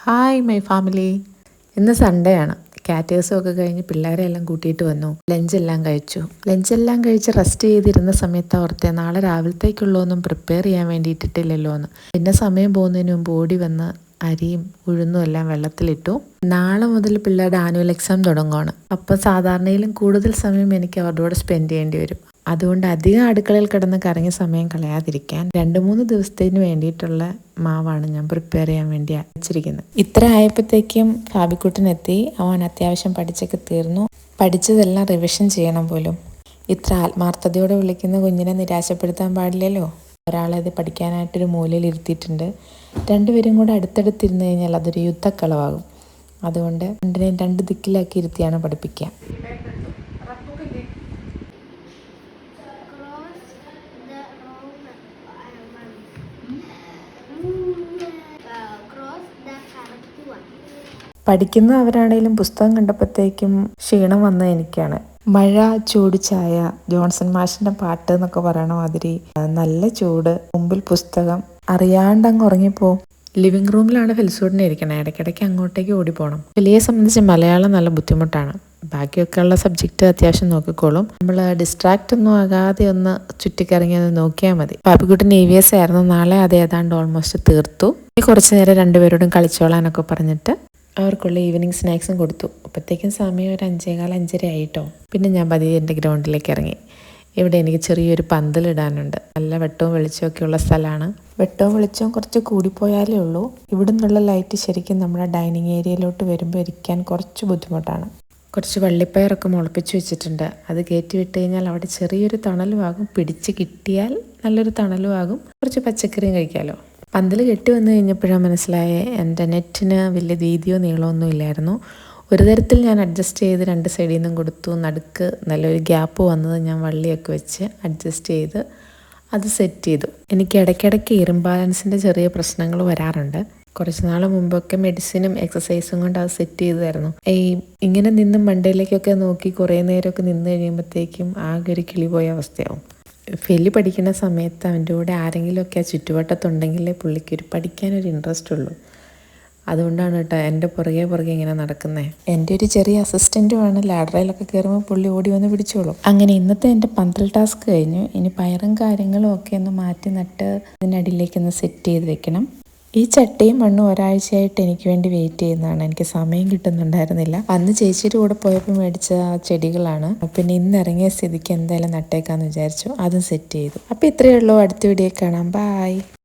Hi my family. ഇന്ന് Sunday ആണ്. കാറ്റേഴ്സും ഒക്കെ കഴിഞ്ഞ് പിള്ളേരെ എല്ലാം കൂട്ടിയിട്ട് വന്നു. ലഞ്ചെല്ലാം കഴിച്ച് റെസ്റ്റ് ചെയ്തിരുന്ന സമയത്ത് ഓർത്തെ നാളെ രാവിലത്തേക്കുള്ളതൊന്നും പ്രിപ്പയർ ചെയ്യാൻ വേണ്ടിയിട്ടില്ലല്ലോ എന്ന്. പിന്നെ സമയം പോകുന്നതിന് മുമ്പ് ഓടി വന്ന് അരിയും ഉഴുന്നും എല്ലാം വെള്ളത്തിലിട്ടു. നാളെ മുതൽ പിള്ളേരുടെ ആനുവൽ എക്സാം തുടങ്ങുകയാണ്. അപ്പോൾ സാധാരണയിലും കൂടുതൽ സമയം എനിക്ക് അവരുടെ കൂടെ സ്പെൻഡ് ചെയ്യേണ്ടി വരും. അതുകൊണ്ട് അധികം അടുക്കളയിൽ കിടന്ന് കറങ്ങിയ സമയം കളയാതിരിക്കാൻ 2-3 ദിവസത്തിന് വേണ്ടിയിട്ടുള്ള മാവാണ് ഞാൻ പ്രിപ്പയർ ചെയ്യാൻ വേണ്ടി വെച്ചിരിക്കുന്നത്. ഇത്ര ആയപ്പോഴത്തേക്കും ഫാബിക്കുട്ടനെത്തി. അവൻ അത്യാവശ്യം പഠിച്ചൊക്കെ തീർന്നു. പഠിച്ചതെല്ലാം റിവിഷൻ ചെയ്യണം പോലും. ഇത്ര ആത്മാർത്ഥതയോടെ വിളിക്കുന്ന കുഞ്ഞിനെ നിരാശപ്പെടുത്താൻ പാടില്ലല്ലോ. ഒരാളത് പഠിക്കാനായിട്ടൊരു മൂലയിൽ ഇരുത്തിയിട്ടുണ്ട്. രണ്ടുപേരും കൂടെ അടുത്തടുത്തിരുന്ന് കഴിഞ്ഞാൽ അതൊരു യുദ്ധക്കളമാകും. അതുകൊണ്ട് രണ്ടിനെയും 2 ദിക്കിലാക്കി ഇരുത്തിയാണ് പഠിപ്പിക്കുക. പഠിക്കുന്ന അവരാണേലും പുസ്തകം കണ്ടപ്പോഴത്തേക്കും ക്ഷീണം വന്ന എനിക്കാണ്. മഴ, ചൂട് ചായ, ജോൺസൺ മാഷിന്റെ പാട്ട് എന്നൊക്കെ പറയണ മാതിരി നല്ല ചൂട്, മുമ്പിൽ പുസ്തകം, അറിയാണ്ടങ്ങ് ഉറങ്ങിപ്പോ. ലിവിങ് റൂമിലാണ് ഫെൽസൂട്ടിനെ ഇരിക്കണേ. ഇടയ്ക്കിടയ്ക്ക് അങ്ങോട്ടേക്ക് ഓടിപ്പോണം. വലിയെ സംബന്ധിച്ച് മലയാളം നല്ല ബുദ്ധിമുട്ടാണ്. ബാക്കിയൊക്കെ ഉള്ള സബ്ജക്റ്റ് അത്യാവശ്യം നോക്കിക്കോളും. നമ്മൾ ഡിസ്ട്രാക്റ്റ് ഒന്നും ആകാതെ ഒന്ന് ചുറ്റിക്കറങ്ങി ഒന്ന് നോക്കിയാൽ മതി. പാപ്പിക്കുട്ടൻ EVS ആയിരുന്നു. നാളെ അത് ഏതാണ്ട് ഓൾമോസ്റ്റ് തീർത്തു. കുറച്ചു നേരം രണ്ടുപേരോടും കളിച്ചോളാനൊക്കെ പറഞ്ഞിട്ട് അവർക്കുള്ള ഈവനിങ് സ്നാക്സും കൊടുത്തു. അപ്പോഴത്തേക്കും സമയം ഒരു 5:15 ആയിട്ടോ. പിന്നെ ഞാൻ പതിയെ എൻ്റെ ഗ്രൗണ്ടിലേക്ക് ഇറങ്ങി. ഇവിടെ എനിക്ക് ചെറിയൊരു പന്തലിടാനുണ്ട്. നല്ല വെട്ടവും വെളിച്ചമൊക്കെ ഉള്ള സ്ഥലമാണ്. വെട്ടവും വെളിച്ചവും കുറച്ച് കൂടിപ്പോയാലേ ഉള്ളൂ. ഇവിടെ നിന്നുള്ള ലൈറ്റ് ശരിക്കും നമ്മുടെ ഡൈനിങ് ഏരിയയിലോട്ട് വരുമ്പോൾ ഇരിക്കാൻ കുറച്ച് ബുദ്ധിമുട്ടാണ്. കുറച്ച് വള്ളിപ്പയറൊക്കെ മുളപ്പിച്ച് വെച്ചിട്ടുണ്ട്. അത് കയറ്റി വിട്ട് കഴിഞ്ഞാൽ അവിടെ ചെറിയൊരു തണലുമാകും. പിടിച്ച് കിട്ടിയാൽ നല്ലൊരു തണലുമാകും. കുറച്ച് പച്ചക്കറിയും കഴിക്കാമല്ലോ. പന്തൽ കെട്ടി വന്നു കഴിഞ്ഞപ്പോഴാണ് മനസ്സിലായേ എൻ്റെ നെറ്റിന് വലിയ വീതിയോ നീളമൊന്നും ഇല്ലായിരുന്നു. ഒരു തരത്തിൽ ഞാൻ അഡ്ജസ്റ്റ് ചെയ്ത് 2 സൈഡിൽ നിന്നും കൊടുത്തു. നടുക്ക് നല്ലൊരു ഗ്യാപ്പ് വന്നത് ഞാൻ വള്ളിയൊക്കെ വെച്ച് അഡ്ജസ്റ്റ് ചെയ്ത് അത് സെറ്റ് ചെയ്തു. എനിക്ക് ഇടയ്ക്കിടയ്ക്ക് ഇംബാലൻസിൻ്റെ ചെറിയ പ്രശ്നങ്ങൾ വരാറുണ്ട്. കുറച്ച് നാൾ മുമ്പൊക്കെ മെഡിസിനും എക്സസൈസും കൊണ്ട് അത് സെറ്റ് ചെയ്തായിരുന്നു. ഇങ്ങനെ നിന്ന് മണ്ടയിലേക്കൊക്കെ നോക്കി കുറേ നേരമൊക്കെ നിന്ന് കഴിയുമ്പോഴത്തേക്കും ആകെ ഒരു കിളി പോയ അവസ്ഥയാവും. ഫെലി പഠിക്കുന്ന സമയത്ത് അവൻ്റെ കൂടെ ആരെങ്കിലുമൊക്കെ ആ ചുറ്റുവട്ടത്തുണ്ടെങ്കിലേ പുള്ളിക്കൊരു പഠിക്കാനൊരു ഇൻട്രസ്റ്റ് ഉള്ളൂ. അതുകൊണ്ടാണ് കേട്ടോ എൻ്റെ പുറകെ ഇങ്ങനെ നടക്കുന്നത്. എൻ്റെ ഒരു ചെറിയ അസിസ്റ്റൻറ്റുമാണ്. ലാഡറയിലൊക്കെ കയറുമ്പോൾ പുള്ളി ഓടി വന്ന് പിടിച്ചോളും. അങ്ങനെ ഇന്നത്തെ എൻ്റെ പന്തൽ ടാസ്ക് കഴിഞ്ഞു. ഇനി പയറും കാര്യങ്ങളും ഒക്കെ ഒന്ന് മാറ്റി നട്ട് ഇതിനടിയിലേക്കൊന്ന് സെറ്റ് ചെയ്ത് വെക്കണം. ഈ ചട്ടിയും മണ്ണും ഒരാഴ്ചയായിട്ട് എനിക്ക് വേണ്ടി വെയിറ്റ് ചെയ്യുന്നതാണ്. എനിക്ക് സമയം കിട്ടുന്നുണ്ടായിരുന്നില്ല. അന്ന് ചേച്ചിയുടെ കൂടെ പോയപ്പോൾ മേടിച്ച ചെടികളാണ്. പിന്നെ ഇന്ന് ഇറങ്ങിയ സ്ഥിതിക്ക് എന്തായാലും നട്ടേക്കാന്ന് വിചാരിച്ചു. അതും സെറ്റ് ചെയ്തു. അപ്പോൾ ഇത്രയേ ഉള്ളൂ. അടുത്ത വീഡിയോ കാണാം. ബൈ.